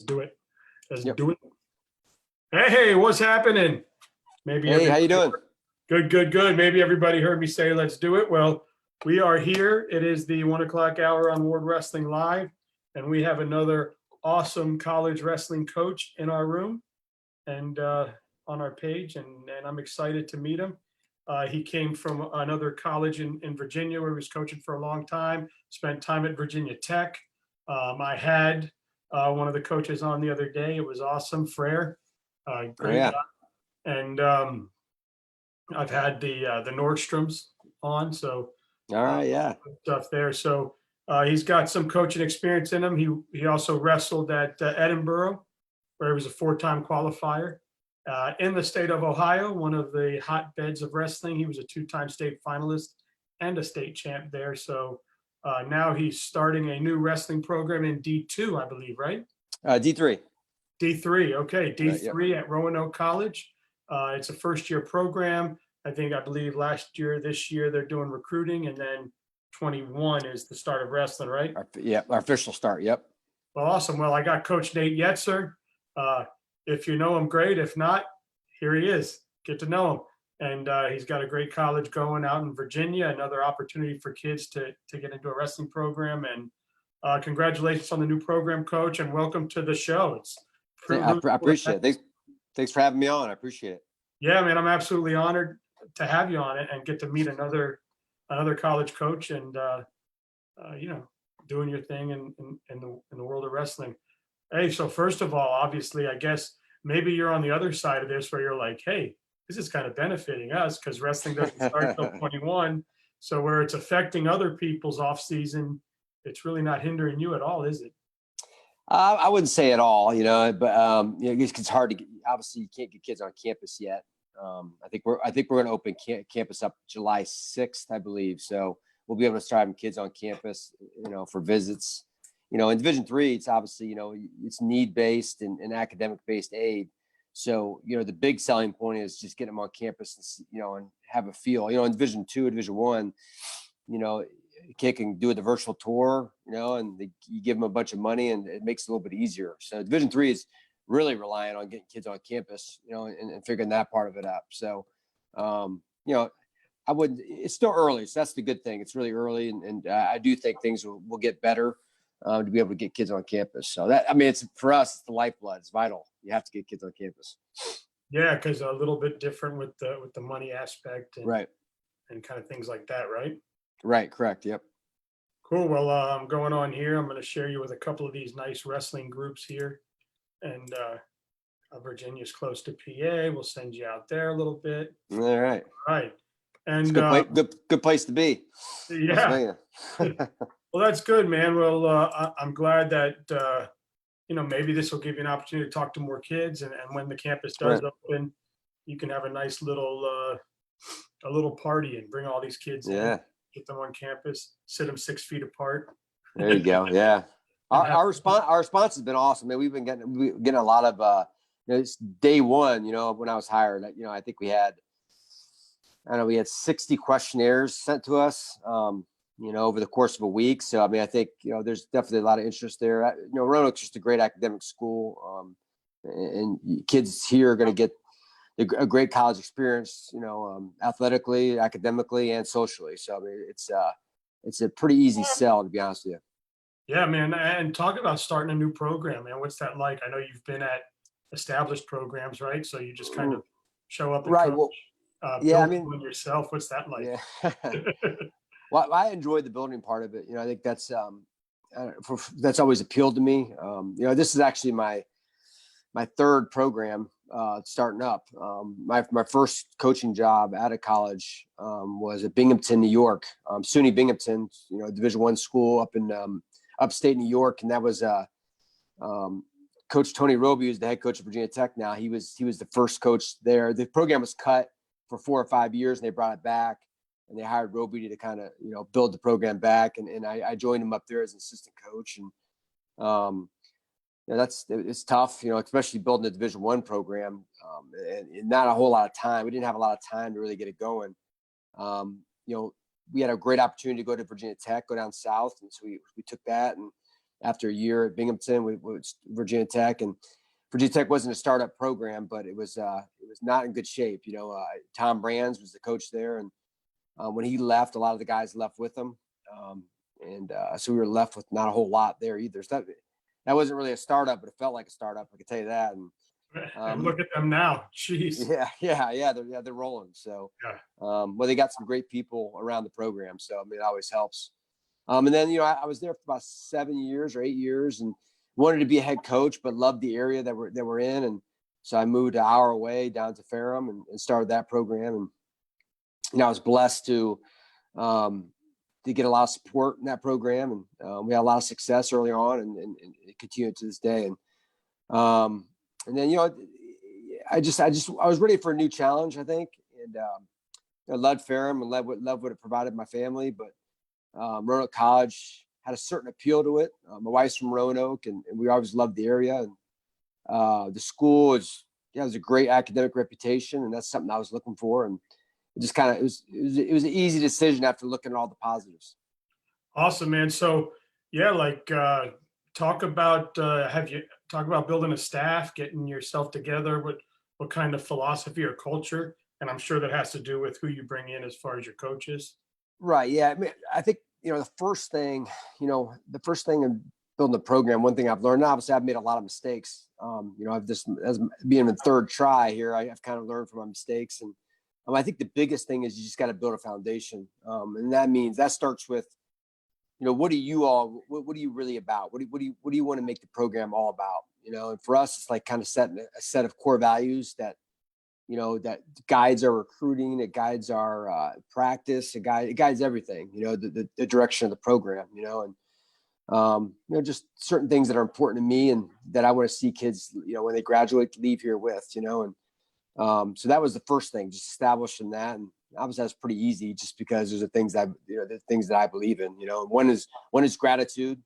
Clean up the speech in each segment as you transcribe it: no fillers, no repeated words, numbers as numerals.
do it. Let's Yep. do it. Hey, what's happening? Maybe Hey, how you doing? Good. Maybe everybody heard me say, let's do it. Well, we are here. It is the 1 o'clock hour on World Wrestling Live, and we have another awesome college wrestling coach in our room and on our page, and I'm excited to meet him. He came from another college in Virginia where he was coaching for a long time, spent time at Virginia Tech. I had one of the coaches on the other day. It was awesome, Frere. Great guy. And I've had the Nordstroms on, so All right, yeah. stuff there. So he's got some coaching experience in him. He also wrestled at Edinburgh, where he was a 4-time qualifier. In the state of Ohio, one of the hotbeds of wrestling. He was a 2-time state finalist and a state champ there. So now he's starting a new wrestling program in D2, I believe, right? D3. D3, okay. D3 Right, yep. at Roanoke College. It's a first-year program. I believe last year, this year, they're doing recruiting, and then 21 is the start of wrestling, right? Our official start, yep. Well, awesome. Well, I got Coach Nate Yetzer. If you know him, great. If not, here he is. Get to know him. And he's got a great college going out in Virginia, another opportunity for kids to get into a wrestling program. And congratulations on the new program, Coach, and welcome to the show. I appreciate it. Thanks for having me on. I appreciate it. Yeah, man, I'm absolutely honored to have you on it and get to meet another college coach and, doing your thing in the world of wrestling. Hey, so first of all, obviously, I guess maybe you're on the other side of this where you're like, hey, this is kind of benefiting us because wrestling doesn't start until 21. So where it's affecting other people's off season, it's really not hindering you at all, is it? I wouldn't say at all, but it's hard to get. Obviously, you can't get kids on campus yet. I think we're going to open campus up July 6th, I believe. So we'll be able to start having kids on campus, for visits. In Division III, it's obviously, it's need-based and academic-based aid. So, the big selling point is just getting them on campus, and have a feel. In Division II, Division I, a kid can do the virtual tour, and you give them a bunch of money and it makes it a little bit easier. So Division III is really relying on getting kids on campus, and figuring that part of it out. So, it's still early. So that's the good thing. It's really early. And I do think things will get better to be able to get kids on campus. So it's for us, it's the lifeblood. It's vital. You have to get kids on campus. Yeah. Cause a little bit different with the money aspect and, right. And kind of things like that. Right. Right. Correct. Yep. Cool. Well, I'm going on here. I'm going to share you with a couple of these nice wrestling groups here. And Virginia's close to PA. We'll send you out there a little bit. All right. All right. And good place to be. Yeah. Well, that's good, man. Well, I'm glad that, maybe this will give you an opportunity to talk to more kids. And when the campus does open, you can have a nice little party and bring all these kids in, get them on campus, sit them 6 feet apart. There you go. Yeah. Our response has been awesome, man. We've been getting a lot of, it's day one, when I was hired, I think we had 60 questionnaires sent to us, over the course of a week. So, I think, there's definitely a lot of interest there. Roanoke's just a great academic school. And kids here are going to get a great college experience, athletically, academically, and socially. So, it's a pretty easy sell, to be honest with you. Yeah, man. And talk about starting a new program, man. What's that like? I know you've been at established programs, right? So you just kind of show up and right. coach, build yourself. What's that like? Yeah. Well, I enjoyed the building part of it. I think that's always appealed to me. This is actually my third program starting up. My first coaching job out of college was at Binghamton, New York. SUNY Binghamton, Division I school up in upstate New York, and that was Coach Tony Roby, who's the head coach of Virginia Tech now. He was the first coach there. The program was cut for 4 or 5 years, and they brought it back, and they hired Roby to kind of build the program back, and I joined him up there as an assistant coach, and it's tough, especially building a Division I program, and not a whole lot of time. We didn't have a lot of time to really get it going. We had a great opportunity to go to Virginia Tech, go down south, and so we took that, and after a year at Binghamton with Virginia Tech, and Virginia Tech wasn't a startup program, but it was not in good shape. Tom Brands was the coach there, and when he left, a lot of the guys left with him, so we were left with not a whole lot there either. So that wasn't really a startup, but it felt like a startup. I can tell you that. And look at them now. Jeez. Yeah. They're rolling. So, well, they got some great people around the program. So, I mean, it always helps. And then, I was there for about 7 years or 8 years and wanted to be a head coach, but loved the area that we're in. And so I moved an hour away down to Ferrum and started that program. And, I was blessed to get a lot of support in that program. And we had a lot of success early on and it continued to this day. And then, I was ready for a new challenge, I think. And I loved Ferrum and loved what it provided my family, but Roanoke College had a certain appeal to it. My wife's from Roanoke, and we always loved the area. And the school was a great academic reputation, and that's something I was looking for. And it just it was an easy decision after looking at all the positives. Awesome, man. So talk about building a staff, getting yourself together. What kind of philosophy or culture? And I'm sure that has to do with who you bring in as far as your coaches. Right. Yeah. I mean, I think, the first thing in building the program, one thing I've learned, obviously I've made a lot of mistakes. I've just, as being the third try here, I've kind of learned from my mistakes. And I think the biggest thing is you just got to build a foundation. And that starts with, what are you really about? What do you want to make the program all about? And for us, it's like kind of setting a set of core values that guides our recruiting, it guides our practice, it guides everything, the direction of the program, and just certain things that are important to me and that I want to see kids, when they graduate, leave here with, and so that was the first thing, just establishing that. And obviously that's pretty easy just because there's the things that I believe in, and one is gratitude,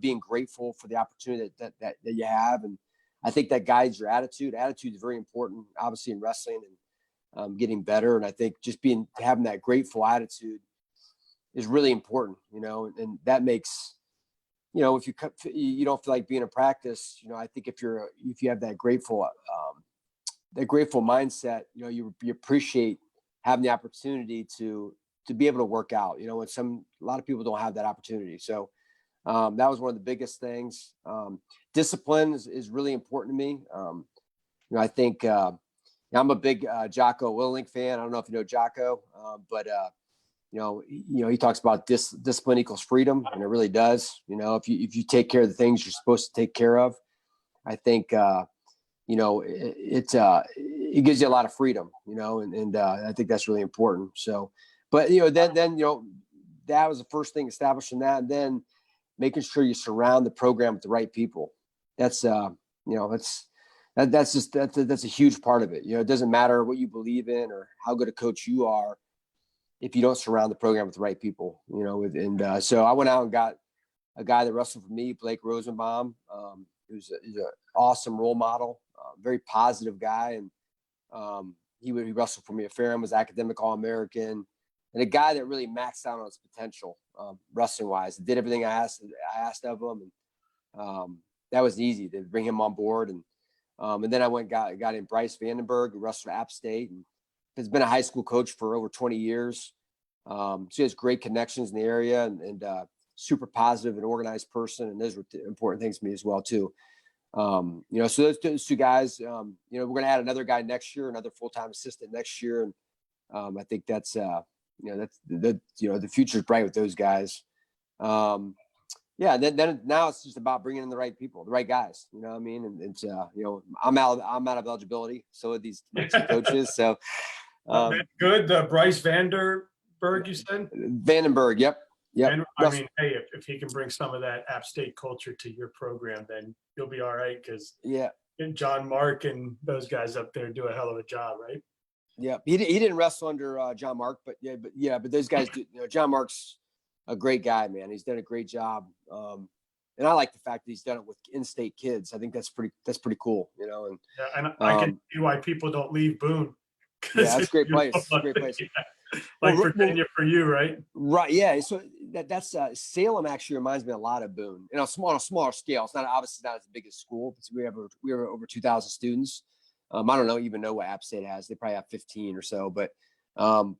being grateful for the opportunity that you have. And I think that guides your attitude. Attitude is very important, obviously, in wrestling and getting better. And I think just having that grateful attitude is really important, and that makes, if you don't feel like being in practice, I think if you have that grateful mindset, you appreciate having the opportunity to be able to work out, when a lot of people don't have that opportunity. So that was one of the biggest things. Discipline is really important to me. I think I'm a big Jocko Willink fan. I don't know if you know Jocko, but he talks about discipline equals freedom, and it really does. If you take care of the things you're supposed to take care of, I think it gives you a lot of freedom. And I think that's really important. So, but then that was the first thing, establishing that, and then making sure you surround the program with the right people. That's that's a huge part of it. It doesn't matter what you believe in or how good a coach you are if you don't surround the program with the right people. So I went out and got a guy that wrestled for me, Blake Rosenbaum. He's an awesome role model, very positive guy, and he wrestled for me at Ferrum, was academic All-American, and a guy that really maxed out on his potential, wrestling wise. Did everything I asked of him, and that was easy to bring him on board. And then I went and got in Bryce Vandenberg, who wrestled for App State, and has been a high school coach for over 20 years. So he has great connections in the area, and super positive and organized person, and those were important things to me as well too. So those two guys. We're going to add another guy next year, another full-time assistant next year, and I think that's the future is bright with those guys. Then now it's just about bringing in the right people, the right guys. You know what I mean? And it's I'm out of eligibility. So are these two coaches. So that's good. Bryce Vandenberg, you said? Vandenberg. Yep. And I mean, hey, if he can bring some of that App State culture to your program, then you'll be all right. Because John Mark and those guys up there do a hell of a job, right? Yeah, he didn't wrestle under John Mark, but those guys do. John Mark's a great guy, man. He's done a great job, and I like the fact that he's done it with in-state kids. I think that's pretty cool, And I can see why people don't leave Boone. Yeah, that's a great place. Great place. Like Well, Virginia for you, right? right. Yeah. So that's Salem actually reminds me a lot of Boone. On a smaller scale. It's not obviously not as big as school, but we have over 2,000 students. I don't even know what App State has. They probably have 15 or so, but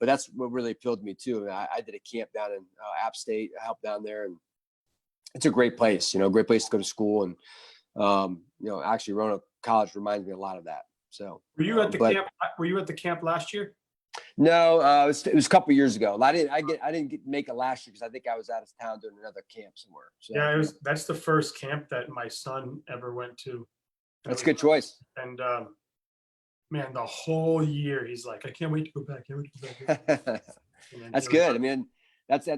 that's what really appealed to me too. I did a camp down in App State. I helped down there, and it's a great place. Great place to go to school. And actually, Roanoke College reminds me a lot of that. So, Were you at the camp? Were you at the camp last year? No, it was a couple years ago. I didn't make it last year because I think I was out of town doing another camp somewhere. So Yeah, that's the first camp that my son ever went to. That's a good choice. And man, the whole year he's like, I can't wait to go back. Can't wait to go back. That's good. I mean, that's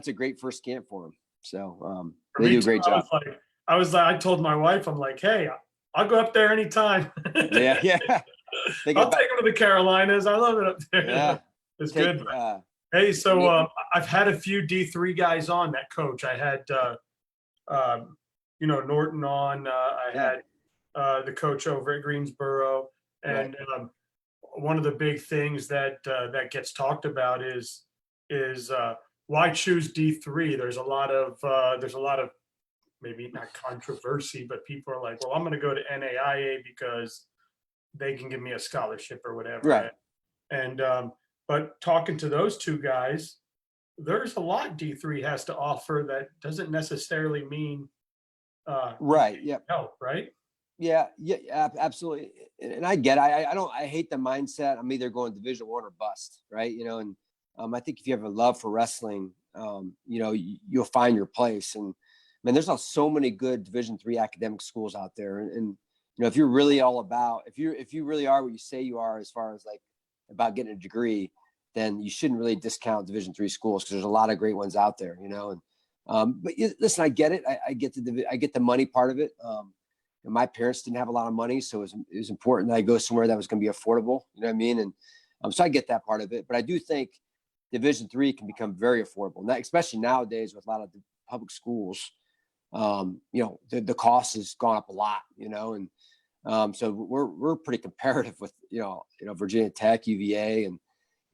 a great first camp for him. So they do a great job. I told my wife, I'm like, hey, I'll go up there anytime. Yeah. I'll take him to the Carolinas. I love it up there. Yeah, it's good. Hey, so I've had a few D3 guys on that coach. I had Norton on. I had the coach over at Greensboro, and one of the big things that gets talked about is why choose D3. There's a lot of maybe not controversy, but people are like, well, I'm going to go to NAIA because they can give me a scholarship or whatever. Right. And but talking to those two guys, there's a lot D3 has to offer that doesn't necessarily mean right. Yeah. help, right? Yeah, absolutely. And I get it. I hate the mindset. I'm either going Division I or bust, right? And I think if you have a love for wrestling, you'll find your place. And man, there's so many good Division III academic schools out there. And if you're really all about, if you really are what you say you are, as far as like about getting a degree, then you shouldn't really discount Division III schools, because there's a lot of great ones out there. But listen, I get it. I get the money part of it. My parents didn't have a lot of money, so it was important that I go somewhere that was going to be affordable. You know what I mean? And so I get that part of it. But I do think Division III can become very affordable, especially nowadays with a lot of the public schools. The cost has gone up a lot. And so we're pretty comparative with Virginia Tech, UVA, and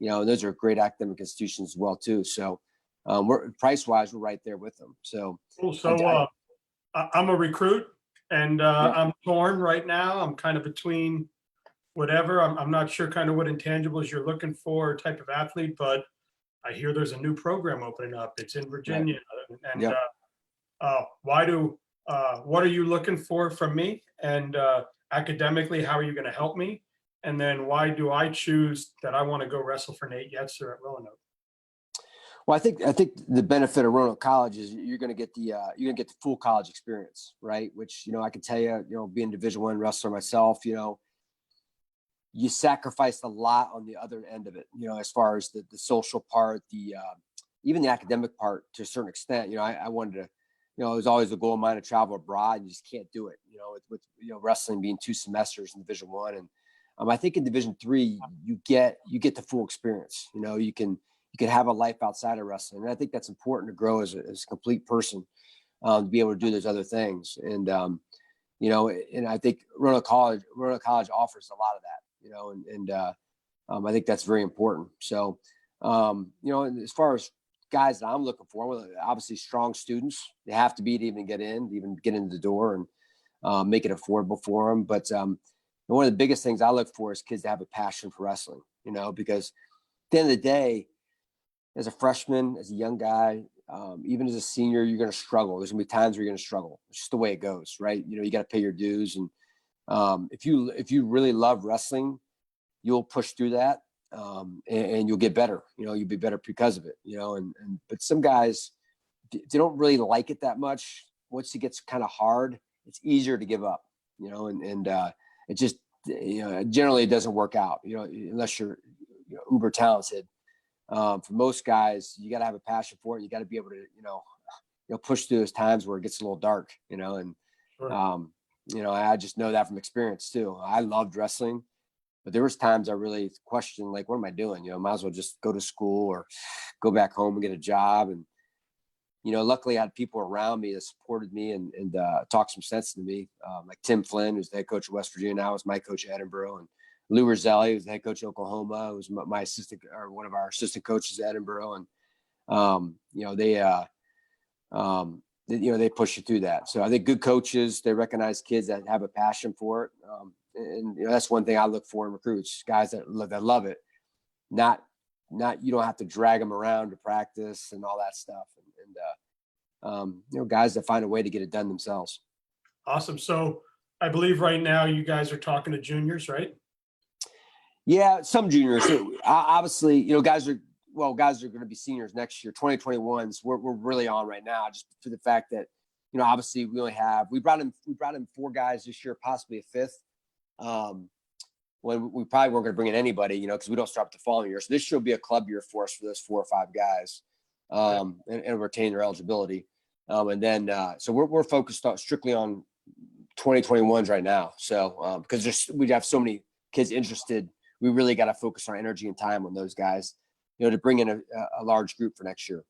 those are great academic institutions as well too. So we're price wise, we're right there with them. So cool. So I'm a recruit. And I'm torn right now. I'm kind of between whatever. I'm not sure kind of what intangibles you're looking for, type of athlete, but I hear there's a new program opening up. It's in Virginia. Right. And what are you looking for from me? And academically, how are you going to help me? And then why do I choose that I want to go wrestle for Nate Yetzer at Roanoke? Well, I think the benefit of Roanoke College is you're going to get the full college experience, right? Which I can tell you, being Division I wrestler myself, you sacrificed a lot on the other end of it. As far as the social part, even the academic part to a certain extent. I wanted to, it was always a goal of mine to travel abroad, and you just can't do it. With wrestling being 2 semesters in Division I, and I think in Division III you get the full experience. You can have a life outside of wrestling. And I think that's important to grow as a complete person, to be able to do those other things. And, and I think Roanoke College offers a lot of that, and I think that's very important. So, as far as guys that I'm looking for, obviously strong students, they have to be to even get into the door and make it affordable for them. But one of the biggest things I look for is kids that have a passion for wrestling, because at the end of the day, as a freshman, as a young guy, even as a senior, you're going to struggle. There's going to be times where you're going to struggle. It's just the way it goes, right? You got to pay your dues. And if you really love wrestling, you'll push through that, and you'll get better. You'll be better because of it. But some guys, they don't really like it that much. Once it gets kind of hard, it's easier to give up. It just generally it doesn't work out. Unless you're uber talented. For most guys, you got to have a passion for it. You got to be able to, push through those times where it gets a little dark, and, sure. I just know that from experience too. I loved wrestling, but there was times I really questioned, like, what am I doing? Might as well just go to school or go back home and get a job. And, luckily I had people around me that supported me and talked some sense to me. Like Tim Flynn, who's the head coach of West Virginia now, is my coach at Edinboro. And Lou Roselli, who's the head coach of Oklahoma, who's my assistant or one of our assistant coaches at Edinboro. And, they push you through that. So I think good coaches, they recognize kids that have a passion for it. That's one thing I look for in recruits, guys that love it. Not you don't have to drag them around to practice and all that stuff. Guys that find a way to get it done themselves. Awesome. So I believe right now you guys are talking to juniors, right? Yeah, some juniors. Obviously, guys are going to be seniors next year. 2021s, we're really on right now, just for the fact that, obviously we brought in 4 guys this year, possibly a 5th. When we probably weren't going to bring in anybody, because we don't start the following year. So this year will be a club year for us for those 4 or 5 guys, and retain their eligibility. So we're focused strictly on 2021s right now. So because we have so many kids interested, we really got to focus our energy and time on those guys, to bring in a large group for next year.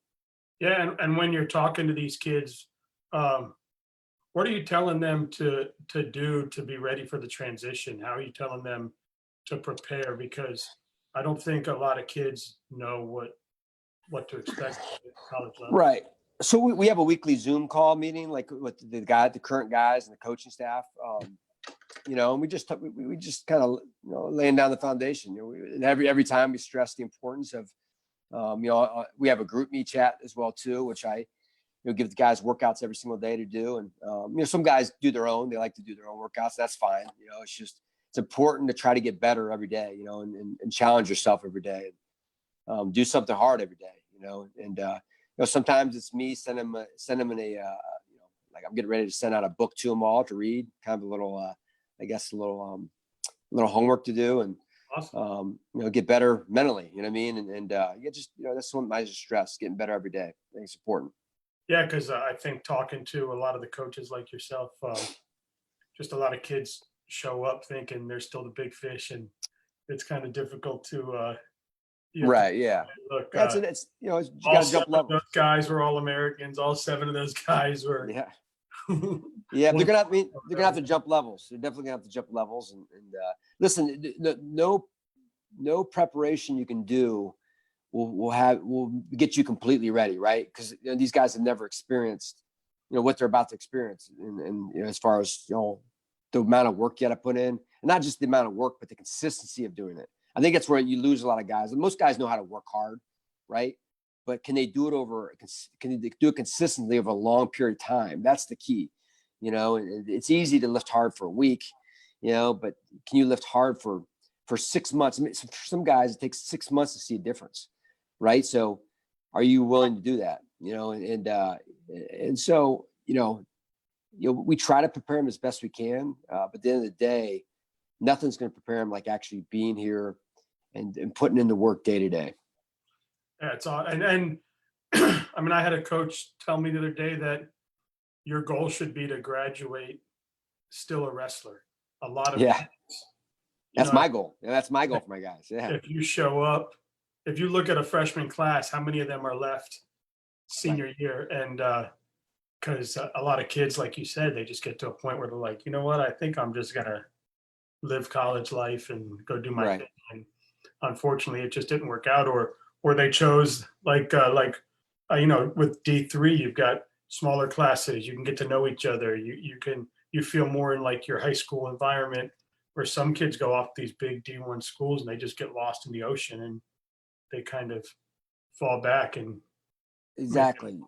Yeah, and when you're talking to these kids, what are you telling them to do to be ready for the transition? How are you telling them to prepare? Because I don't think a lot of kids know what to expect at college level. Right. So we have a weekly Zoom call meeting, like with the current guys and the coaching staff. And we just kind of laying down the foundation. And every time we stress the importance of, we have a group me chat as well too, which I give the guys workouts every single day to do. And some guys do their own. They like to do their own workouts. That's fine. It's important to try to get better every day. And challenge yourself every day. Do something hard every day. Sometimes it's me send them in a like I'm getting ready to send out a book to them all to read, kind of a little little homework to do, and Awesome. Get better mentally. You know what I mean? That's one I just stress, getting better every day. I think it's important. Yeah, because I think talking to a lot of the coaches like yourself, just a lot of kids show up thinking they're still the big fish, and it's kind of difficult to Right. Yeah. look. It's you all got to 7 jump of levels. those guys were all Americans. All 7 of those guys were. Yeah. Yeah, they're gonna have to jump levels. They're definitely gonna have to jump levels. And listen, no preparation you can do will get you completely ready, right? Because these guys have never experienced what they're about to experience, and as far as the amount of work you got to put in, and not just the amount of work, but the consistency of doing it. I think that's where you lose a lot of guys. And most guys know how to work hard, right? But can they do it consistently over a long period of time? That's the key. It's easy to lift hard for a week, but can you lift hard for 6 months? I mean, for some guys, it takes 6 months to see a difference, right? So are you willing to do that? So we try to prepare them as best we can. But at the end of the day, nothing's going to prepare them like actually being here and putting in the work day to day. Yeah, it's all. And I mean, I had a coach tell me the other day that your goal should be to graduate still a wrestler. A lot of Yeah. That's my goal. Yeah, that's my goal for my guys. Yeah. If you show up, if you look at a freshman class, how many of them are left senior year? And because a lot of kids, like you said, they just get to a point where they're like, you know what, I think I'm just gonna live college life and go do my thing. And unfortunately, it just didn't work out, or they chose with D3, you've got smaller classes, you can get to know each other, you feel more in like your high school environment, where some kids go off these big D1 schools and they just get lost in the ocean and they kind of fall back and exactly.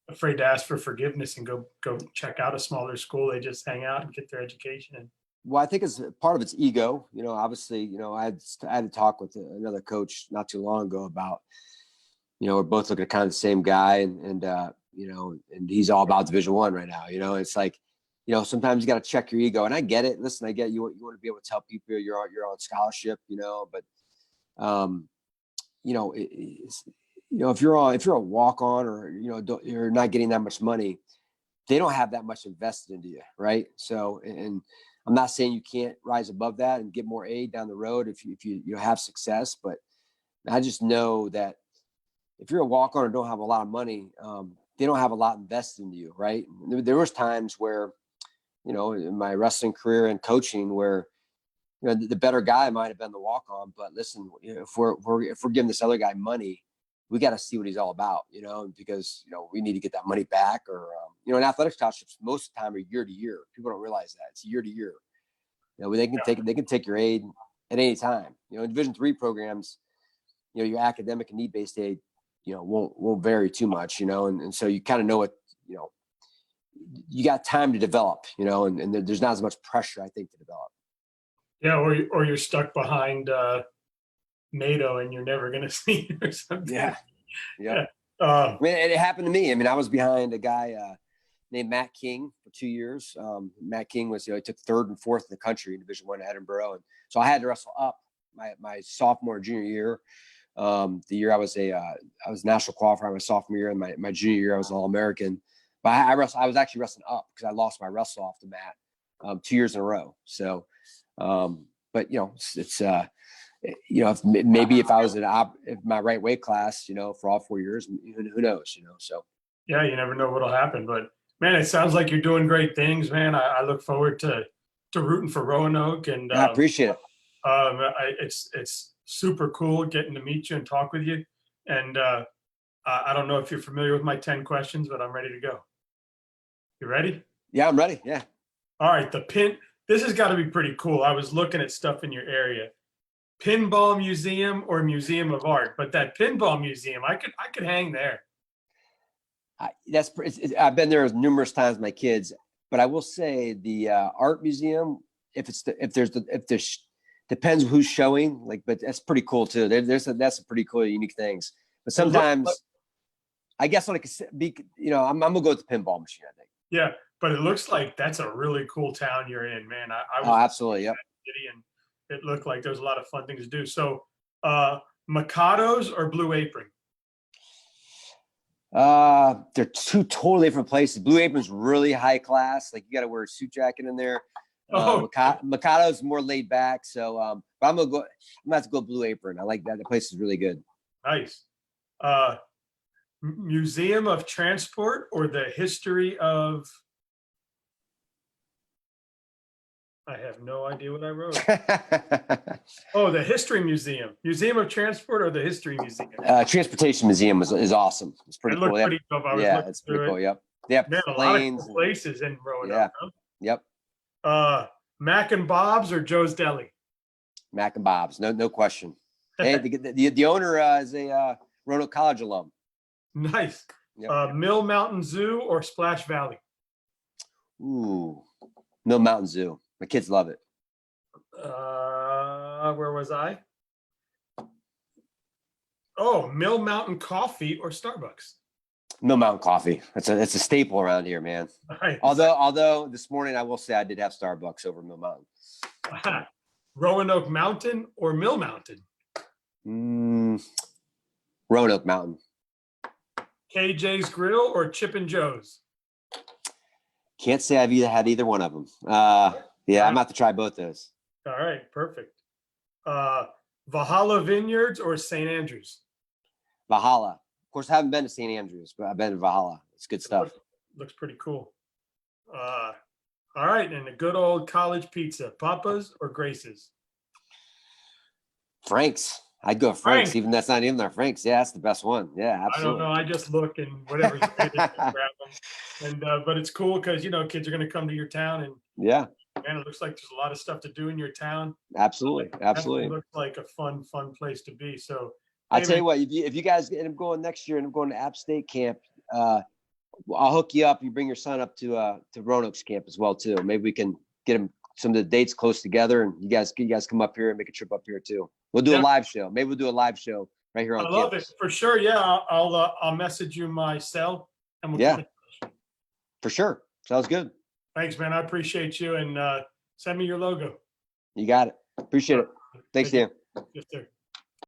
Afraid to ask for forgiveness and go check out a smaller school. They just hang out and get their education. Well, I think it's part of its ego. Obviously, I had to talk with another coach not too long ago about, we're both looking at kind of the same guy, and he's all about Division I right now. It's like, sometimes you got to check your ego, and I get it. Listen, I get you want to be able to tell people you're on scholarship, but if you're a walk on, or you're not getting that much money, they don't have that much invested into you, right? So, and I'm not saying you can't rise above that and get more aid down the road if you have success, but I just know that if you're a walk on or don't have a lot of money, they don't have a lot invested into you, right? There was times where, in my wrestling career and coaching, where the better guy might have been the walk on, but listen, if we're giving this other guy money, we got to see what he's all about, because we need to get that money back, or in athletic scholarships most of the time are year to year. People don't realize that it's year to year. They can take your aid at any time. In Division III programs, your academic and need-based aid, won't vary too much, and so you kind of know what, you got time to develop, and there's not as much pressure, I think, to develop. Yeah, or you're stuck behind NATO and you're never going to see it or something. Yeah. Yeah. It happened to me. I was behind a guy named Matt King for 2 years. Matt King was, he took third and fourth in the country in Division I at Edinburgh, and so I had to wrestle up my sophomore and junior year. The year I was national qualifier my sophomore year, and my junior year I was All-American. But I was actually wrestling up because I lost my wrestle off to Matt 2 years in a row. So, but it's if I was in my right weight class, for all 4 years, who knows, so. Yeah, you never know what'll happen, but man, it sounds like you're doing great things, man. I look forward to rooting for Roanoke, and I appreciate it. It's super cool getting to meet you and talk with you. And I don't know if you're familiar with my 10 questions, but I'm ready to go. You ready? Yeah, I'm ready. Yeah. All right. This has got to be pretty cool. I was looking at stuff in your area. Pinball museum or museum of art, but that pinball museum, I could hang there. I've been there numerous times with my kids, but I will say the art museum, depends who's showing, but that's pretty cool too. That's some pretty cool, unique things. But sometimes, I guess I'm gonna go with the pinball machine, I think. Yeah, but it looks like that's a really cool town you're in, man. I was absolutely, yep. And it looked like there's a lot of fun things to do. So, Mikados or Blue Apron? They're two totally different places. Blue Apron's really high class. Like, you got to wear a suit jacket in there. Mikado's more laid back. So, but I'm gonna have to go Blue Apron. I like that. The place is really good. Nice. Museum of Transport or the history of? I have no idea what I wrote. Oh, the History Museum. Museum of Transport or the History Museum? Transportation Museum is awesome. It's pretty cool. Pretty dope. It's pretty cool. Yep. They have a lot of cool places in Roanoke. Yeah. Huh? Yep. Mac and Bob's or Joe's Deli? Mac and Bob's, no question. Hey, the owner is a Roanoke College alum. Nice. Yep. Mill Mountain Zoo or Splash Valley? Ooh, Mill Mountain Zoo. My kids love it. Where was I? Oh, Mill Mountain Coffee or Starbucks? Mill Mountain Coffee. It's a staple around here, man. Nice. Although this morning I will say I did have Starbucks over Mill Mountain. Roanoke Mountain or Mill Mountain? Roanoke Mountain. KJ's Grill or Chip and Joe's? Can't say I've had either one of them. Yeah, I'm about to try both those. All right, perfect. Valhalla Vineyards or St. Andrews? Valhalla. Of course, I haven't been to St. Andrews, but I've been to Valhalla. It's good stuff. Looks pretty cool. All right, and a good old college pizza, Papa's or Grace's? Frank's. I'd go Frank's, even that's not even their Frank's. Yeah, that's the best one. Yeah, absolutely. I don't know. I just look and whatever's good, grab them. And but it's cool because kids are going to come to your town, and yeah, man, it looks like there's a lot of stuff to do in your town. Absolutely. It looks like a fun place to be. So I tell you what, if you guys end up going next year and I'm going to App State camp, I'll hook you up. You bring your son up to Roanoke's camp as well too. Maybe we can get him some of the dates close together, and you guys come up here and make a trip up here too. We'll do a live show. Maybe we'll do a live show right here on campus. I love it for sure. Yeah, I'll message you my cell and we'll keep it. For sure. Sounds good. Thanks, man. I appreciate you, and send me your logo. You got it. Appreciate it. Thanks, Dan. Yes, sir.